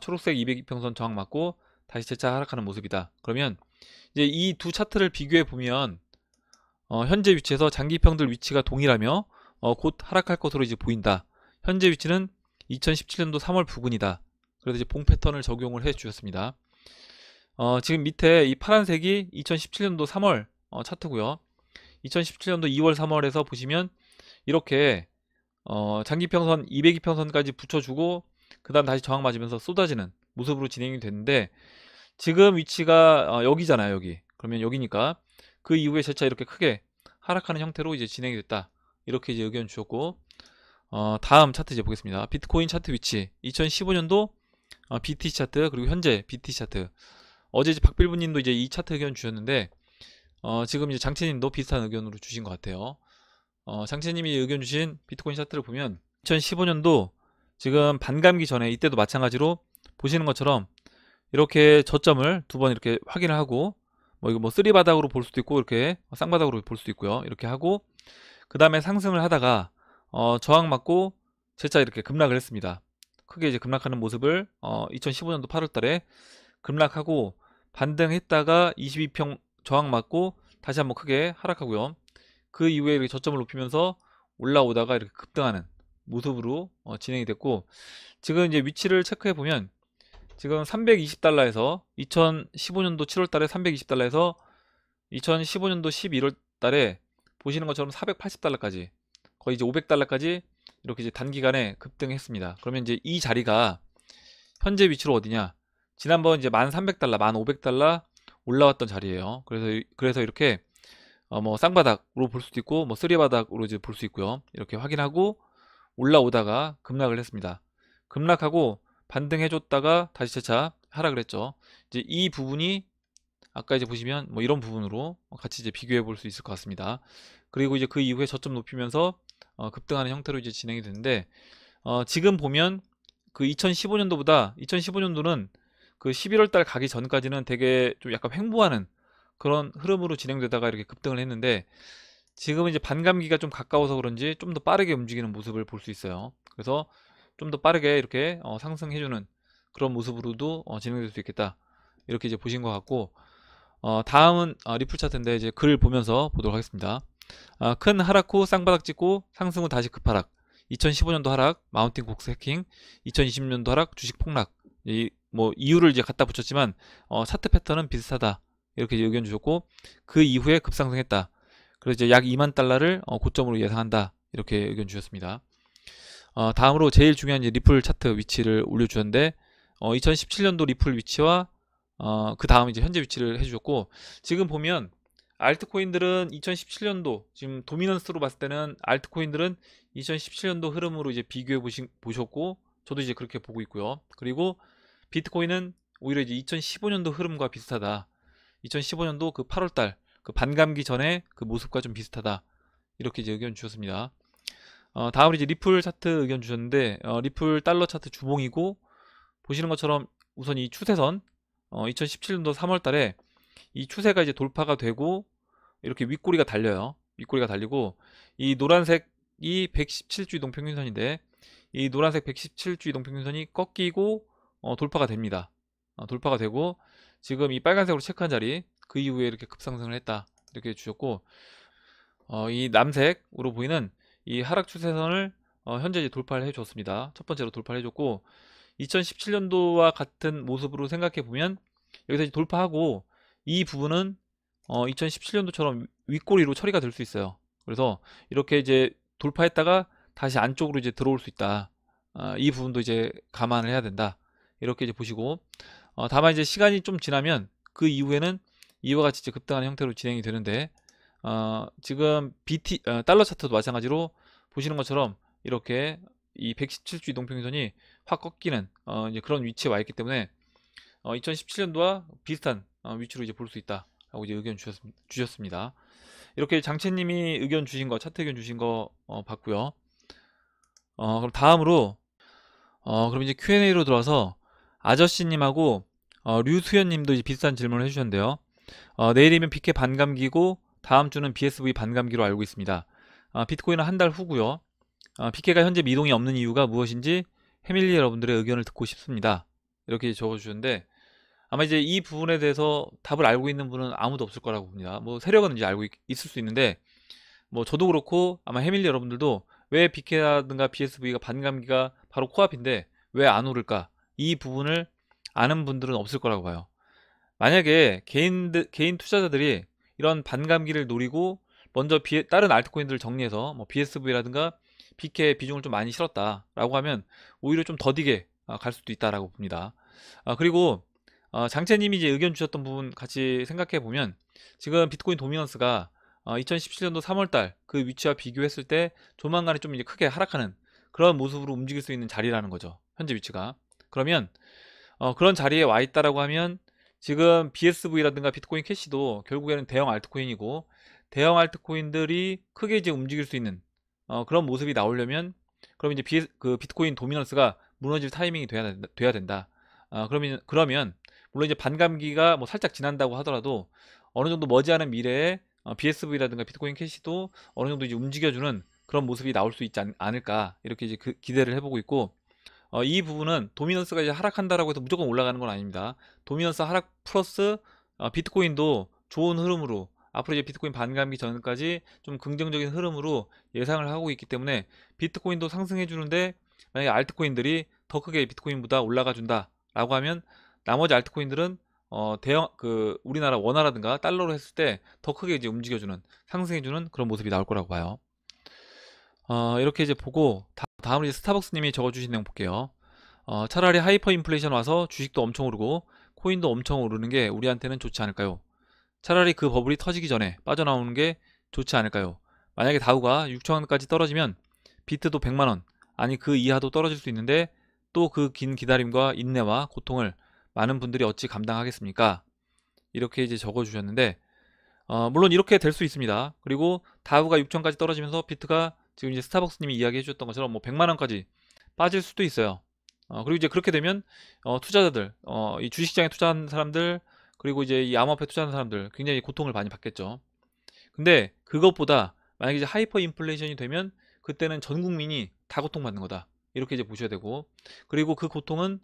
[SPEAKER 1] 초록색 200일 이평선 저항 맞고 다시 재차 하락하는 모습이다. 그러면 이제 이 두 차트를 비교해 보면 현재 위치에서 장기평들 위치가 동일하며 곧 하락할 것으로 이제 보인다. 현재 위치는 2017년도 3월 부근이다. 그래서 이제 봉 패턴을 적용을 해 주셨습니다. 지금 밑에 이 파란색이 2017년도 3월 차트고요. 2017년도 2월 3월에서 보시면 이렇게 장기평선 200이평선까지 붙여주고 그 다음 다시 저항 맞으면서 쏟아지는 모습으로 진행이 됐는데, 지금 위치가 여기잖아요. 여기. 그러면 여기니까 그 이후에 재차 이렇게 크게 하락하는 형태로 이제 진행이 됐다. 이렇게 이제 의견 주셨고, 다음 차트 이제 보겠습니다. 비트코인 차트 위치 2015년도 BTC 차트, 그리고 현재 BTC 차트. 어제 이제 박빌부님도 이제 이 차트 의견 주셨는데, 지금 이제 장채님도 비슷한 의견으로 주신 것 같아요. 장채님이 의견 주신 비트코인 차트를 보면 2015년도 지금 반감기 전에 이때도 마찬가지로 보시는 것처럼 이렇게 저점을 두 번 이렇게 확인을 하고, 뭐 이거 뭐 쓰리 바닥으로 볼 수도 있고 이렇게 쌍바닥으로 볼 수도 있고요. 이렇게 하고 그 다음에 상승을 하다가 저항 맞고 재차 이렇게 급락을 했습니다. 크게 이제 급락하는 모습을 2015년도 8월달에 급락하고 반등했다가 22평 저항 맞고 다시 한번 크게 하락하고요. 그 이후에 이렇게 저점을 높이면서 올라오다가 이렇게 급등하는 모습으로 진행이 됐고, 지금 이제 위치를 체크해 보면 지금 320달러에서 2015년도 7월달에 320달러에서 2015년도 11월달에 보시는 것처럼 480달러까지 거의 이제 500달러까지 이렇게 이제 단기간에 급등했습니다. 그러면 이제 이 자리가 현재 위치로 어디냐? 지난번 이제 1,300달러, 1,500달러 올라왔던 자리예요. 그래서 이렇게 뭐 쌍바닥으로 볼 수도 있고 뭐 쓰리바닥으로 이제 볼 수 있고요. 이렇게 확인하고 올라오다가 급락을 했습니다. 급락하고 반등해줬다가 다시 재차 하락을 했죠. 이제 이 부분이 아까 이제 보시면 뭐 이런 부분으로 같이 이제 비교해 볼 수 있을 것 같습니다. 그리고 이제 그 이후에 저점 높이면서 급등하는 형태로 이제 진행이 되는데, 지금 보면 그 2015년도보다 2015년도는 그 11월 달 가기 전까지는 되게 좀 약간 횡보하는 그런 흐름으로 진행되다가 이렇게 급등을 했는데, 지금은 이제 반감기가 좀 가까워서 그런지 좀 더 빠르게 움직이는 모습을 볼 수 있어요. 그래서 좀 더 빠르게 이렇게 상승해주는 그런 모습으로도 진행될 수 있겠다. 이렇게 이제 보신 것 같고, 다음은 리플 차트인데 이제 글 보면서 보도록 하겠습니다. 큰 하락 후 쌍바닥 찍고 상승 후 다시 급하락. 2015년도 하락 마운틴 곡스 해킹, 2020년도 하락 주식 폭락. 뭐 이유를 이제 갖다 붙였지만 차트 패턴은 비슷하다. 이렇게 이제 의견 주셨고, 그 이후에 급상승했다. 그래서 이제 약 2만 달러를 고점으로 예상한다. 이렇게 의견 주셨습니다. 다음으로 제일 중요한 이제 리플 차트 위치를 올려주셨는데, 2017년도 리플 위치와 그 다음 이제 현재 위치를 해주셨고, 지금 보면 알트코인들은 2017년도 지금 도미넌스로 봤을 때는 알트코인들은 2017년도 흐름으로 이제 비교해 보셨고, 저도 이제 그렇게 보고 있고요. 그리고 비트코인은 오히려 이제 2015년도 흐름과 비슷하다. 2015년도 그 8월달 그 반감기 전에 그 모습과 좀 비슷하다. 이렇게 이제 의견 주셨습니다. 다음으로 이제 리플 차트 의견 주셨는데, 리플 달러 차트 주봉이고, 보시는 것처럼 우선 이 추세선 2017년도 3월 달에 이 추세가 이제 돌파가 되고 이렇게 윗꼬리가 달려요. 윗꼬리가 달리고 이 노란색이 117주 이동평균선인데, 이 노란색 117주 이동평균선이 꺾이고 돌파가 됩니다. 돌파가 되고 지금 이 빨간색으로 체크한 자리 그 이후에 이렇게 급상승을 했다. 이렇게 주셨고, 이 남색으로 보이는 이 하락 추세선을 현재 이제 돌파를 해줬습니다. 첫 번째로 돌파를 해줬고, 2017년도와 같은 모습으로 생각해 보면 여기서 이제 돌파하고 이 부분은 2017년도처럼 윗꼬리로 처리가 될 수 있어요. 그래서 이렇게 이제 돌파했다가 다시 안쪽으로 이제 들어올 수 있다. 이 부분도 이제 감안을 해야 된다. 이렇게 이제 보시고, 다만 이제 시간이 좀 지나면 그 이후에는 이와 같이 이제 급등하는 형태로 진행이 되는데, 지금 달러 차트도 마찬가지로 보시는 것처럼 이렇게 이 117주 이동평균선이 확 꺾이는 이제 그런 위치에 와 있기 때문에 2017년도와 비슷한 위치로 이제 볼 수 있다라고 이제 의견 주셨습니다. 이렇게 장채님이 의견 주신 거, 차트 의견 주신 거 봤고요. 그럼 다음으로 그럼 이제 Q&A로 들어와서 아저씨님하고 류수연님도 이제 비슷한 질문을 해주셨는데요. 내일이면 BK 반감기고 다음 주는 BSV 반감기로 알고 있습니다. 비트코인은 한 달 후고요. BK가 현재 미동이 없는 이유가 무엇인지 패밀리 여러분들의 의견을 듣고 싶습니다. 이렇게 적어주셨는데 아마 이제 이 부분에 대해서 답을 알고 있는 분은 아무도 없을 거라고 봅니다. 뭐 세력은 이제 알고 있을 수 있는데 뭐 저도 그렇고 아마 패밀리 여러분들도 왜 BK라든가 BSV가 반감기가 바로 코앞인데 왜 안 오를까? 이 부분을 아는 분들은 없을 거라고 봐요. 만약에 개인 투자자들이 이런 반감기를 노리고 먼저 다른 알트코인들을 정리해서 뭐 BSV라든가 BK 비중을 좀 많이 실었다라고 하면 오히려 좀 더디게 갈 수도 있다라고 봅니다. 그리고 장채님이 이제 의견 주셨던 부분 같이 생각해 보면 지금 비트코인 도미넌스가 2017년도 3월달 그 위치와 비교했을 때 조만간에 좀 이제 크게 하락하는 그런 모습으로 움직일 수 있는 자리라는 거죠. 현재 위치가. 그러면 그런 자리에 와 있다라고 하면 지금 BSV라든가 비트코인 캐시도 결국에는 대형 알트코인이고 대형 알트코인들이 크게 이제 움직일 수 있는 그런 모습이 나오려면 그럼 이제 그 비트코인 도미넌스가 무너질 타이밍이 돼야 된다. 그러면 물론 이제 반감기가 뭐 살짝 지난다고 하더라도 어느 정도 머지않은 미래에 BSV라든가 비트코인 캐시도 어느 정도 이제 움직여주는 그런 모습이 나올 수 있지 않을까 이렇게 이제 기대를 해보고 있고 이 부분은 도미넌스가 이제 하락한다라고 해서 무조건 올라가는 건 아닙니다. 도미넌스 하락 플러스 비트코인도 좋은 흐름으로 앞으로 이제 비트코인 반감기 전까지 좀 긍정적인 흐름으로 예상을 하고 있기 때문에 비트코인도 상승해 주는데 만약에 알트코인들이 더 크게 비트코인보다 올라가 준다 라고 하면 나머지 알트코인들은 대형 우리나라 원화라든가 달러로 했을 때 더 크게 이제 움직여주는 상승해주는 그런 모습이 나올 거라고 봐요. 이렇게 이제 보고 다음으로 이제 스타벅스님이 적어주신 내용 볼게요. 차라리 하이퍼 인플레이션 와서 주식도 엄청 오르고 코인도 엄청 오르는 게 우리한테는 좋지 않을까요? 차라리 그 버블이 터지기 전에 빠져나오는 게 좋지 않을까요? 만약에 다우가 6천원까지 떨어지면 비트도 100만원 아니 그 이하도 떨어질 수 있는데 또 그 긴 기다림과 인내와 고통을 많은 분들이 어찌 감당하겠습니까? 이렇게 이제 적어주셨는데 물론 이렇게 될 수 있습니다. 그리고 다우가 6천까지 떨어지면서 비트가 지금 이제 스타벅스님이 이야기해 주셨던 것처럼 뭐 100만원까지 빠질 수도 있어요. 그리고 이제 그렇게 되면 투자자들, 이 주식시장에 투자한 사람들, 그리고 이제 이 암호화폐 투자하는 사람들 굉장히 고통을 많이 받겠죠. 근데 그것보다 만약에 이제 하이퍼 인플레이션이 되면 그때는 전 국민이 다 고통받는 거다. 이렇게 이제 보셔야 되고, 그리고 그 고통은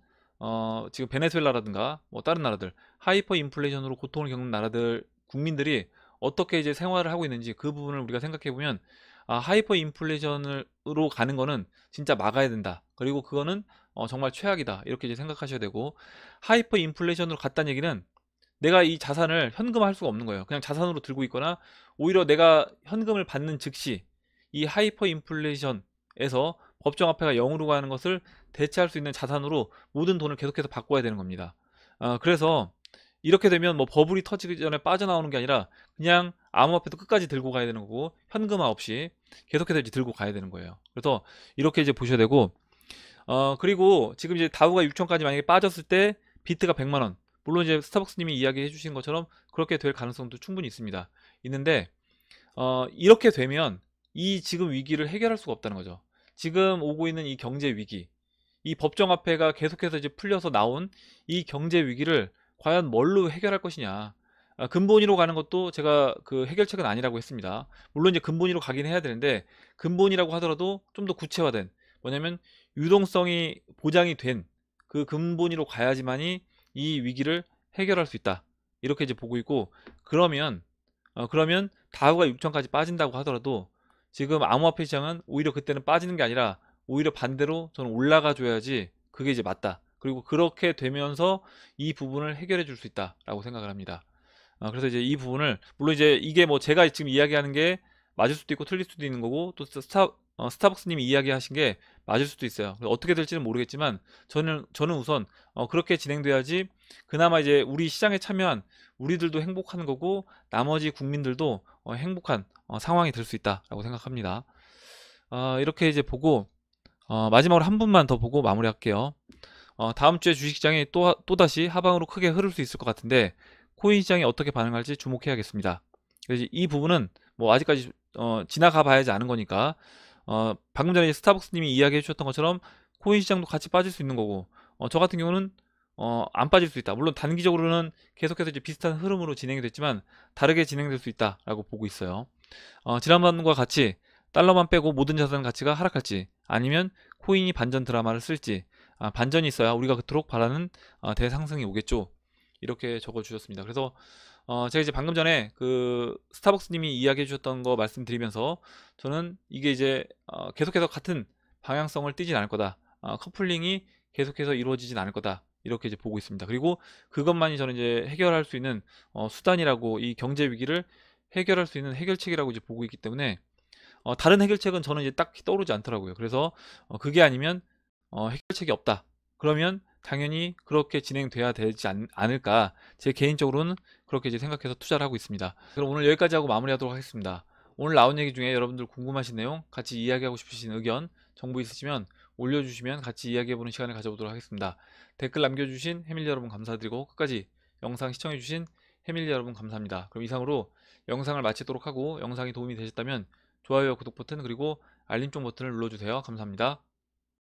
[SPEAKER 1] 지금 베네수엘라라든가 뭐 다른 나라들 하이퍼 인플레이션으로 고통을 겪는 나라들 국민들이 어떻게 이제 생활을 하고 있는지 그 부분을 우리가 생각해 보면 하이퍼 인플레이션으로 가는 거는 진짜 막아야 된다. 그리고 그거는 정말 최악이다. 이렇게 이제 생각하셔야 되고 하이퍼 인플레이션으로 갔다는 얘기는 내가 이 자산을 현금화할 수가 없는 거예요. 그냥 자산으로 들고 있거나 오히려 내가 현금을 받는 즉시 이 하이퍼 인플레이션에서 법정화폐가 0으로 가는 것을 대체할 수 있는 자산으로 모든 돈을 계속해서 바꿔야 되는 겁니다. 그래서 이렇게 되면 뭐 버블이 터지기 전에 빠져나오는 게 아니라 그냥 암호화폐도 끝까지 들고 가야 되는 거고 현금화 없이 계속해서 이제 들고 가야 되는 거예요. 그래서 이렇게 이제 보셔야 되고 그리고 지금 이제 다우가 6천까지 만약에 빠졌을 때 비트가 100만원 물론 이제 스타벅스님이 이야기해 주신 것처럼 그렇게 될 가능성도 충분히 있습니다. 있는데 이렇게 되면 이 지금 위기를 해결할 수가 없다는 거죠. 지금 오고 있는 이 경제 위기 이 법정화폐가 계속해서 이제 풀려서 나온 이 경제 위기를 과연 뭘로 해결할 것이냐. 근본위로 가는 것도 제가 그 해결책은 아니라고 했습니다. 물론 이제 근본위로 가긴 해야 되는데 근본이라고 하더라도 좀 더 구체화된 뭐냐면 유동성이 보장이 된 그 근본위로 가야지만이 이 위기를 해결할 수 있다. 이렇게 이제 보고 있고 그러면 다우가 6천까지 빠진다고 하더라도 지금 암호화폐 시장은 오히려 그때는 빠지는 게 아니라 오히려 반대로 저는 올라가 줘야지 그게 이제 맞다. 그리고 그렇게 되면서 이 부분을 해결해 줄 수 있다라고 생각을 합니다. 그래서 이제 이 부분을 물론 이제 이게 뭐 제가 지금 이야기하는 게 맞을 수도 있고 틀릴 수도 있는 거고 또 스타벅스님이 이야기하신 게 맞을 수도 있어요. 어떻게 될지는 모르겠지만 저는 우선 그렇게 진행돼야지 그나마 이제 우리 시장에 참여한 우리들도 행복한 거고 나머지 국민들도 행복한 상황이 될 수 있다라고 생각합니다. 이렇게 이제 보고 마지막으로 한 분만 더 보고 마무리할게요. 다음 주에 주식시장이 또다시 하방으로 크게 흐를 수 있을 것 같은데 코인 시장이 어떻게 반응할지 주목해야겠습니다. 그래서 이 부분은 뭐 아직까지 지나가 봐야지 아는 거니까 방금 전에 스타벅스님이 이야기해 주셨던 것처럼 코인 시장도 같이 빠질 수 있는 거고 저 같은 경우는 안 빠질 수 있다. 물론 단기적으로는 계속해서 이제 비슷한 흐름으로 진행이 됐지만 다르게 진행될 수 있다라고 보고 있어요. 지난번과 같이 달러만 빼고 모든 자산 가치가 하락할지 아니면 코인이 반전 드라마를 쓸지 반전이 있어야 우리가 그토록 바라는 대상승이 오겠죠. 이렇게 적어 주셨습니다. 그래서 제가 이제 방금 전에 그 스타벅스님이 이야기해 주셨던 거 말씀드리면서 저는 이게 이제 계속해서 같은 방향성을 띠진 않을 거다. 커플링이 계속해서 이루어지진 않을 거다. 이렇게 이제 보고 있습니다. 그리고 그것만이 저는 이제 해결할 수 있는 수단이라고, 이 경제 위기를 해결할 수 있는 해결책이라고 이제 보고 있기 때문에 다른 해결책은 저는 이제 딱히 떠오르지 않더라고요. 그래서 그게 아니면 해결책이 없다. 그러면 당연히 그렇게 진행돼야 되지 않을까. 제 개인적으로는 그렇게 이제 생각해서 투자를 하고 있습니다. 그럼 오늘 여기까지 하고 마무리하도록 하겠습니다. 오늘 나온 얘기 중에 여러분들 궁금하신 내용, 같이 이야기하고 싶으신 의견, 정보 있으시면 올려주시면 같이 이야기해보는 시간을 가져보도록 하겠습니다. 댓글 남겨주신 해밀리 여러분 감사드리고 끝까지 영상 시청해주신 해밀리 여러분 감사합니다. 그럼 이상으로 영상을 마치도록 하고, 영상이 도움이 되셨다면 좋아요와 구독 버튼 그리고 알림종 버튼을 눌러주세요. 감사합니다.